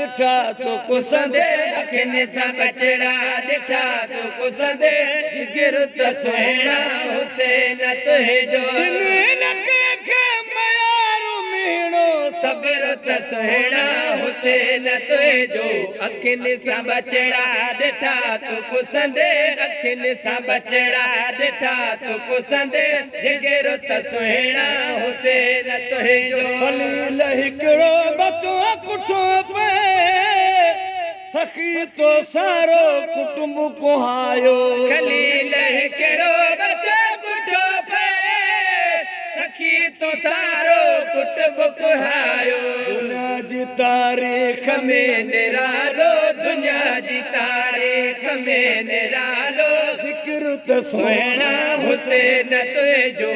ॾिठा तो कुसंदे अखियुनि सां बचड़ा ॾिठा तो कुसंदे जिगर त सुहिणा हुसैन तुंहिंजो सबर त सुहिणा हुसैन तुंहिंजो अखियुनि सां बचड़ा ॾिठा तो कुसंदे अखियुनि सां बचड़ा ॾिठा तो कुसंदे जिगर त सुहिणा हुसैन तुंहिंजो खलील हिकिड़ो बचो कुठो पे सखी तो सारो कुटुंब कुहायो खलील हिकिड़ो बचो कुठो पे सखी तो सारो कुटुंब कुहायो दुनिया जी तारीख़ में निरालो दुनिया जी तारीख़ में निरालो ज़िक्र त सुहिणा हुसैन तुंहिंजो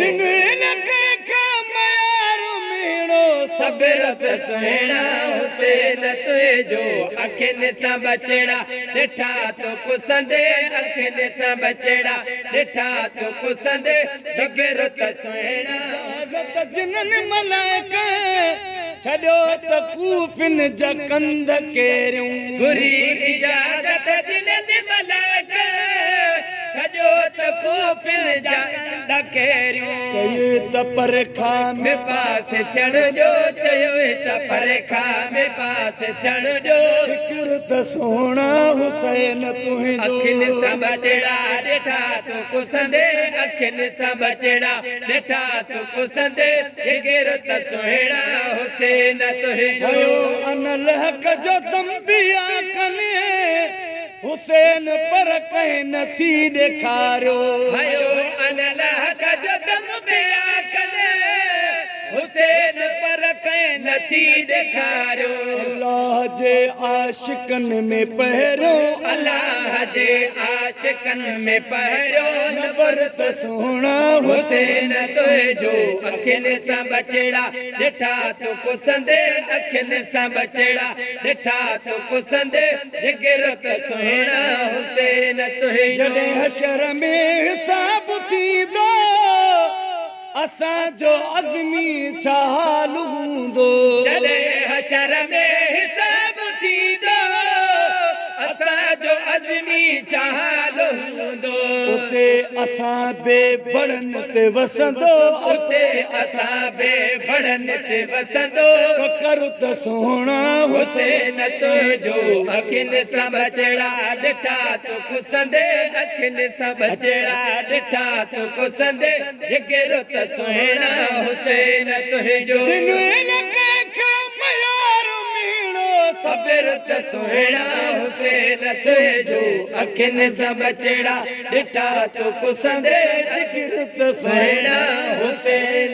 सबर त सुहिणा हुसैन तुंहिंजो अखियुनि सां बचड़ा ॾिठा तो कुसंदे अखियुनि सां बचड़ा ॾिठा तो कुसंदे सबर त सुहिणा जिन्हनि मलाइका छॾियो त कूफिन जा कंध केरियूं घुरी इजाज़त जिन्हनि मलाइका छॾियो त कूफिन जा कंध केरियूं चयो त परखा में पास थियण जो चयो त परखा में पास थियण जो फ़िक्र त सुहिणा हुसैन तुंहिंजो अखियुनि सां बचड़ा ॾिठा तो कुसंदे अखियुनि सां बचड़ा ॾिठा तो कुसंदे जिगर त सुहिणा हुसैन तुंहिंजो अनल हक़ जो दंबिया कने हुसैन पर कंहिं नथी ॾेखारियो भयो अनल हक़ जो दंबिया कने हुसैन पर कंहिं नथी ॾेखारियो अल्लाह जे आशिक़नि में पहिरियों अल्लाह जे आशिक़नि में पहिरियों नबर त सुहिणा हुसैन तुंहिंजो अखियुनि सां बचड़ा ॾिठा तो कुसंदे अखियुनि सां बचड़ा ॾिठा तो कुसंदे जिगर त सुहिणा हुसैन तुंहिंजो जॾहिं हशर में हिसाब थींदो असांजो अज़मी छा हाल हूंदो जॾहिं हशर में हिसाब थींदो असांजो अज़मी छा हाल हूंदो उते असां बेबड़नि ते वसंदो उते असां बेबड़नि ते वसंदो कर त सुहिणा हुसैन तुंहिंजो अखियुनि सां बचड़ा ॾिठा तो कुसंदे अखियुनि सां बचड़ा ॾिठा तो कुसंदे जिगर त सुहिणा हुसैन तुंहिंजो सबर त सुहिणा हुसैन तुंहिंजो अखियुनि सां बचड़ा ॾिठा तो कुसंदे जिगर त सुहिणा हुसैन